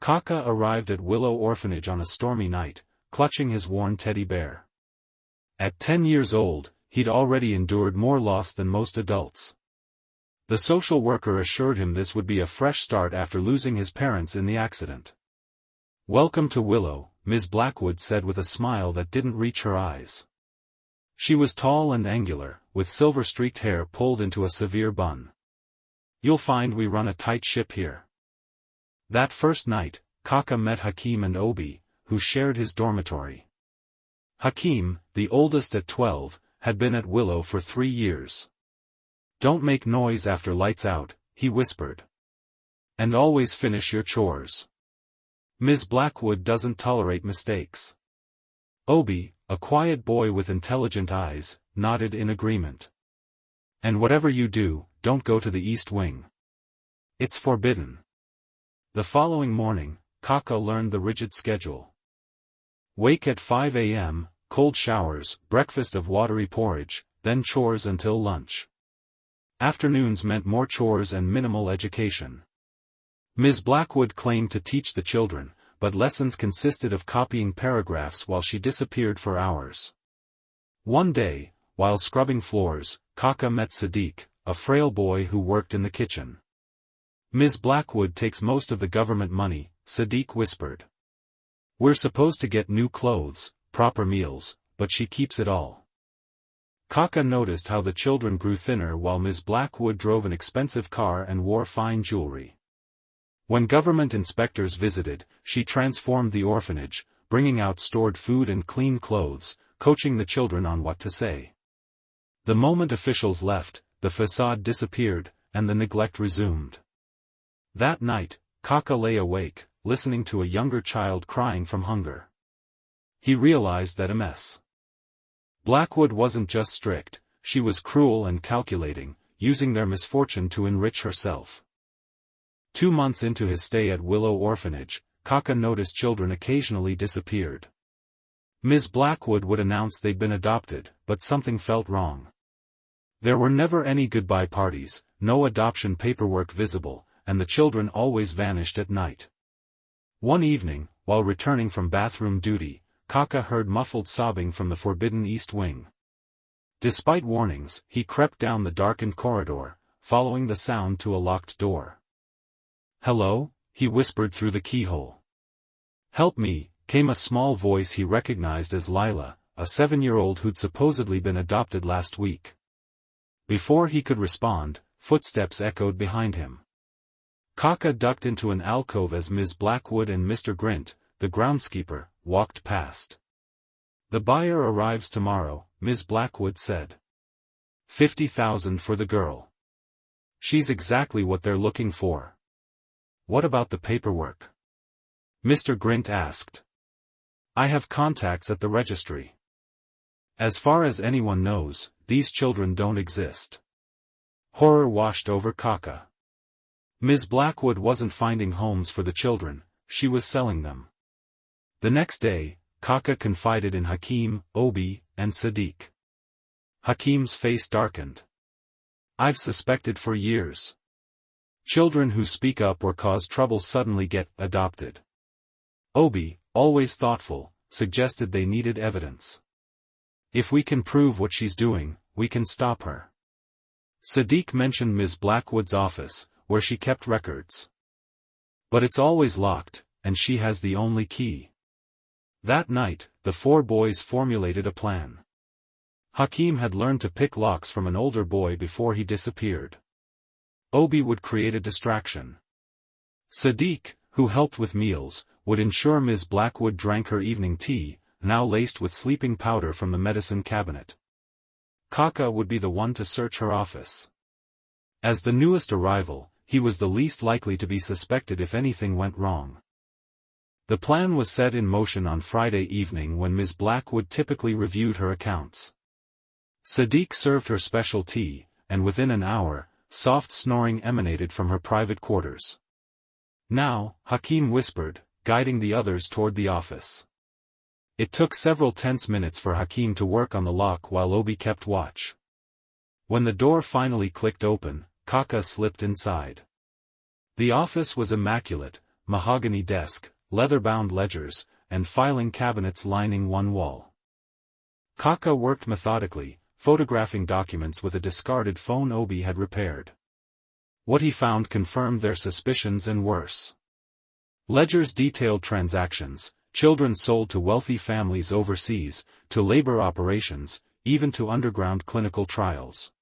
Qaqa arrived at Willow Orphanage on a stormy night, clutching his worn teddy bear. At 10 years old, he'd already endured more loss than most adults. The social worker assured him this would be a fresh start after losing his parents in the accident. "Welcome to Willow," Ms. Blackwood said with a smile that didn't reach her eyes. She was tall and angular, with silver-streaked hair pulled into a severe bun. "You'll find we run a tight ship here." That first night, Qaqa met Hakeem and Obi, who shared his dormitory. Hakeem, the oldest at 12, had been at Willow for 3 years. "Don't make noise after lights out," he whispered. "And always finish your chores. Ms. Blackwood doesn't tolerate mistakes." Obi, a quiet boy with intelligent eyes, nodded in agreement. "And whatever you do, don't go to the East Wing. It's forbidden." The following morning, Qaqa learned the rigid schedule. Wake at 5 a.m., cold showers, breakfast of watery porridge, then chores until lunch. Afternoons meant more chores and minimal education. Ms. Blackwood claimed to teach the children, but lessons consisted of copying paragraphs while she disappeared for hours. One day, while scrubbing floors, Qaqa met Sadiq, a frail boy who worked in the kitchen. "Ms. Blackwood takes most of the government money," Sadiq whispered. "We're supposed to get new clothes, proper meals, but she keeps it all." Qaqa noticed how the children grew thinner while Ms. Blackwood drove an expensive car and wore fine jewelry. When government inspectors visited, she transformed the orphanage, bringing out stored food and clean clothes, coaching the children on what to say. The moment officials left, the facade disappeared, and the neglect resumed. That night, Qaqa lay awake, listening to a younger child crying from hunger. He realized that Ms. Blackwood wasn't just strict, she was cruel and calculating, using their misfortune to enrich herself. 2 months into his stay at Willow Orphanage, Qaqa noticed children occasionally disappeared. Ms. Blackwood would announce they'd been adopted, but something felt wrong. There were never any goodbye parties, no adoption paperwork visible, and the children always vanished at night. One evening, while returning from bathroom duty, Qaqa heard muffled sobbing from the forbidden East Wing. Despite warnings, he crept down the darkened corridor, following the sound to a locked door. "Hello?" he whispered through the keyhole. "Help me," came a small voice he recognized as Lila, a 7-year-old who'd supposedly been adopted last week. Before he could respond, footsteps echoed behind him. Qaqa ducked into an alcove as Ms. Blackwood and Mr. Grint, the groundskeeper, walked past. "The buyer arrives tomorrow," Ms. Blackwood said. 50,000 for the girl. She's exactly what they're looking for." "What about the paperwork?" Mr. Grint asked. "I have contacts at the registry. As far as anyone knows, these children don't exist." Horror washed over Qaqa. Ms. Blackwood wasn't finding homes for the children, she was selling them. The next day, Qaqa confided in Hakeem, Obi, and Sadiq. Hakeem's face darkened. "I've suspected for years. Children who speak up or cause trouble suddenly get adopted." Obi, always thoughtful, suggested they needed evidence. "If we can prove what she's doing, we can stop her." Sadiq mentioned Ms. Blackwood's office, where she kept records. "But it's always locked, and she has the only key." That night, the 4 boys formulated a plan. Hakeem had learned to pick locks from an older boy before he disappeared. Obi would create a distraction. Sadiq, who helped with meals, would ensure Ms. Blackwood drank her evening tea, now laced with sleeping powder from the medicine cabinet. Qaqa would be the one to search her office. As the newest arrival, he was the least likely to be suspected if anything went wrong. The plan was set in motion on Friday evening when Ms. Blackwood typically reviewed her accounts. Sadiq served her special tea, and within an hour, soft snoring emanated from her private quarters. "Now," Hakeem whispered, guiding the others toward the office. It took several tense minutes for Hakeem to work on the lock while Obi kept watch. When the door finally clicked open, Qaqa slipped inside. The office was immaculate, mahogany desk, leather-bound ledgers, and filing cabinets lining one wall. Qaqa worked methodically, photographing documents with a discarded phone Obi had repaired. What he found confirmed their suspicions and worse. Ledgers detailed transactions, children sold to wealthy families overseas, to labor operations, even to underground clinical trials.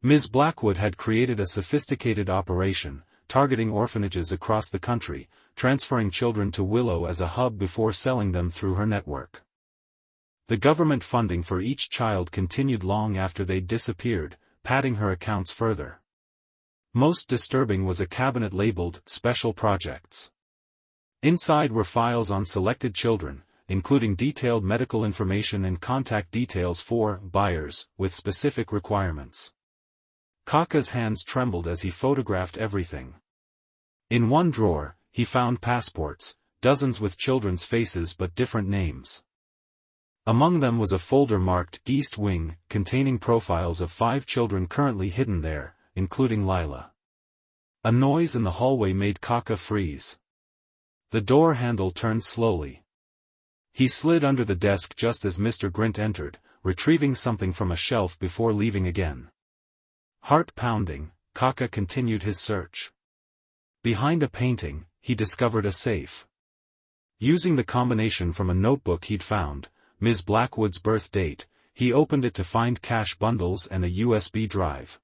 Ms. Blackwood had created a sophisticated operation, targeting orphanages across the country, transferring children to Willow as a hub before selling them through her network. The government funding for each child continued long after they'd disappeared, padding her accounts further. Most disturbing was a cabinet labeled Special Projects. Inside were files on selected children, including detailed medical information and contact details for buyers, with specific requirements. Qaqa's hands trembled as he photographed everything. In one drawer, he found passports, dozens with children's faces but different names. Among them was a folder marked East Wing, containing profiles of 5 children currently hidden there, including Lila. A noise in the hallway made Qaqa freeze. The door handle turned slowly. He slid under the desk just as Mr. Grint entered, retrieving something from a shelf before leaving again. Heart pounding, Qaqa continued his search. Behind a painting, he discovered a safe. Using the combination from a notebook he'd found, Ms. Blackwood's birth date, he opened it to find cash bundles and a USB drive.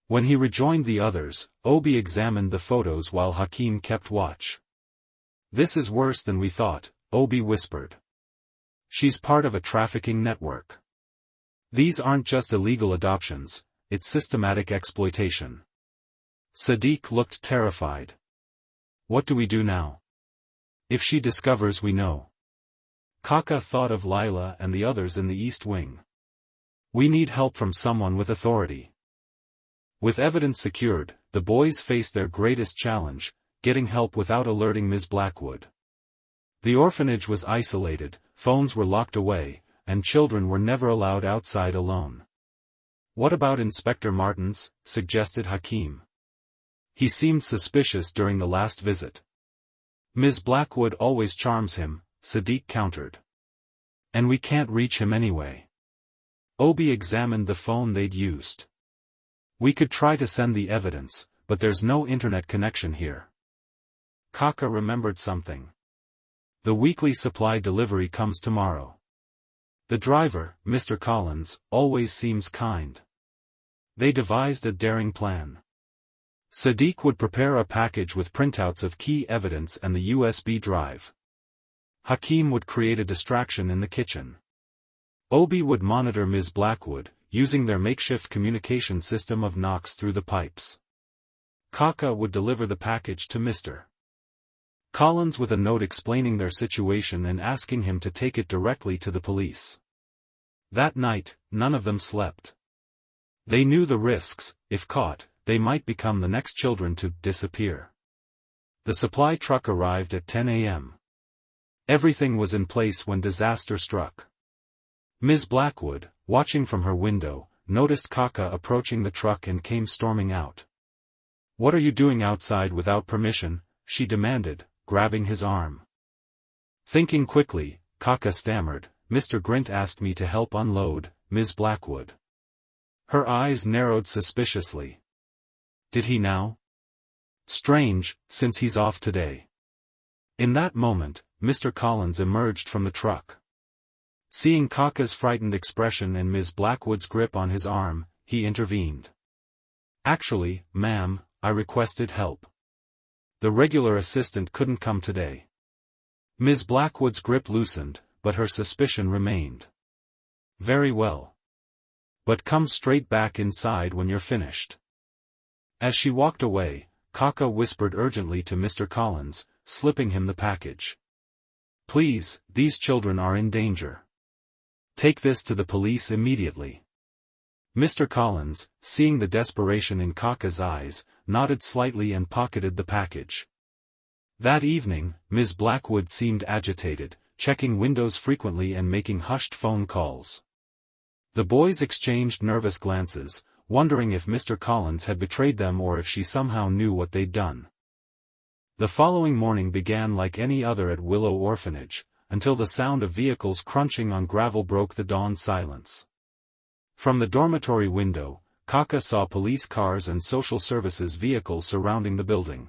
When he rejoined the others, Obi examined the photos while Hakeem kept watch. "This is worse than we thought," Obi whispered. "She's part of a trafficking network. These aren't just illegal adoptions, it's systematic exploitation." Sadiq looked terrified. "What do we do now? If she discovers we know?" Qaqa thought of Lila and the others in the East Wing. "We need help from someone with authority." With evidence secured, the boys faced their greatest challenge, getting help without alerting Ms. Blackwood. The orphanage was isolated, phones were locked away, and children were never allowed outside alone. "What about Inspector Martins?" suggested Hakeem. "He seemed suspicious during the last visit." "Ms. Blackwood always charms him," Sadiq countered. "And we can't reach him anyway." Obi examined the phone they'd used. "We could try to send the evidence, but there's no internet connection here." Qaqa remembered something. "The weekly supply delivery comes tomorrow. The driver, Mr. Collins, always seems kind." They devised a daring plan. Sadiq would prepare a package with printouts of key evidence and the USB drive. Hakeem would create a distraction in the kitchen. Obi would monitor Ms. Blackwood, using their makeshift communication system of knocks through the pipes. Qaqa would deliver the package to Mr. Collins with a note explaining their situation and asking him to take it directly to the police. That night, none of them slept. They knew the risks. If caught, they might become the next children to disappear. The supply truck arrived at 10 a.m. Everything was in place when disaster struck. Ms. Blackwood, watching from her window, noticed Qaqa approaching the truck and came storming out. "What are you doing outside without permission?" she demanded, grabbing his arm. Thinking quickly, Qaqa stammered, "Mr. Grint asked me to help unload, Ms. Blackwood." Her eyes narrowed suspiciously. "Did he now? Strange, since he's off today." In that moment, Mr. Collins emerged from the truck. Seeing Qaqa's frightened expression and Ms. Blackwood's grip on his arm, he intervened. "Actually, ma'am, I requested help. The regular assistant couldn't come today." Ms. Blackwood's grip loosened, but her suspicion remained. "Very well. But come straight back inside when you're finished." As she walked away, Qaqa whispered urgently to Mr. Collins, slipping him the package. "Please, these children are in danger. Take this to the police immediately." Mr. Collins, seeing the desperation in Qaqa's eyes, nodded slightly and pocketed the package. That evening, Ms. Blackwood seemed agitated, checking windows frequently and making hushed phone calls. The boys exchanged nervous glances, wondering if Mr. Collins had betrayed them or if she somehow knew what they'd done. The following morning began like any other at Willow Orphanage, until the sound of vehicles crunching on gravel broke the dawn silence. From the dormitory window, Qaqa saw police cars and social services vehicles surrounding the building.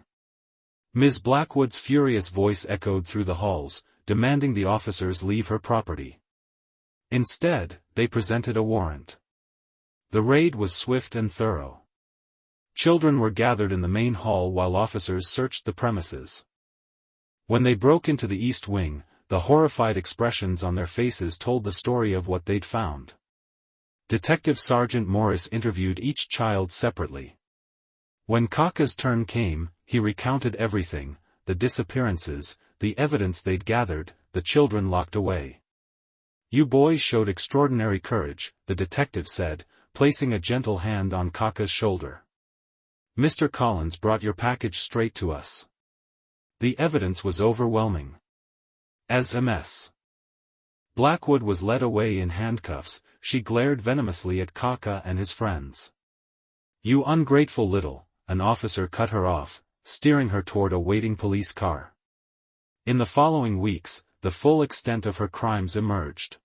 Ms. Blackwood's furious voice echoed through the halls, demanding the officers leave her property. Instead, they presented a warrant. The raid was swift and thorough. Children were gathered in the main hall while officers searched the premises. When they broke into the East Wing, the horrified expressions on their faces told the story of what they'd found. Detective Sergeant Morris interviewed each child separately. When Qaqa's turn came, he recounted everything: the disappearances, the evidence they'd gathered, the children locked away. "You boys showed extraordinary courage," the detective said, placing a gentle hand on Qaqa's shoulder. "Mr. Collins brought your package straight to us." The evidence was overwhelming. As Ms. Blackwood was led away in handcuffs, she glared venomously at Qaqa and his friends. "You ungrateful little," an officer cut her off, steering her toward a waiting police car. In the following weeks, the full extent of her crimes emerged.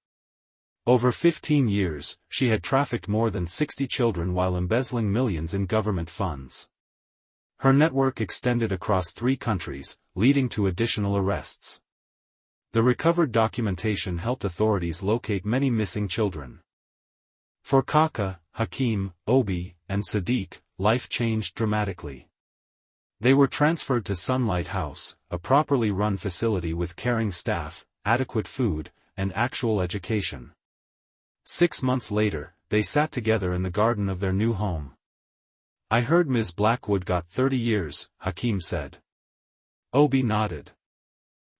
Over 15 years, she had trafficked more than 60 children while embezzling millions in government funds. Her network extended across 3 countries, leading to additional arrests. The recovered documentation helped authorities locate many missing children. For Qaqa, Hakeem, Obi, and Sadiq, life changed dramatically. They were transferred to Sunlight House, a properly run facility with caring staff, adequate food, and actual education. 6 months later, they sat together in the garden of their new home. "I heard Ms. Blackwood got 30 years, Hakeem said. Obi nodded.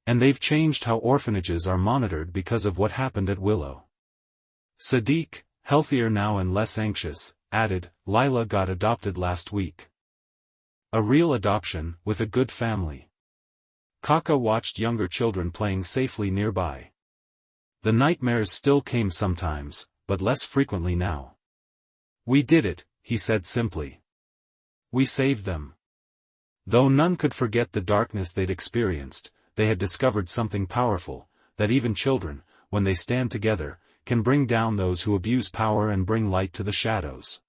"And they've changed how orphanages are monitored because of what happened at Willow." Sadiq, healthier now and less anxious, added, "Lila got adopted last week. A real adoption, with a good family." Qaqa watched younger children playing safely nearby. The nightmares still came sometimes, but less frequently now. "We did it," he said simply. "We saved them." Though none could forget the darkness they'd experienced, they had discovered something powerful, that even children, when they stand together, can bring down those who abuse power and bring light to the shadows.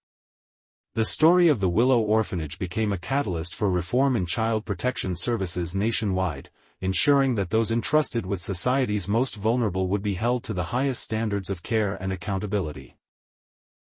The story of the Willow Orphanage became a catalyst for reform in child protection services nationwide, ensuring that those entrusted with society's most vulnerable would be held to the highest standards of care and accountability.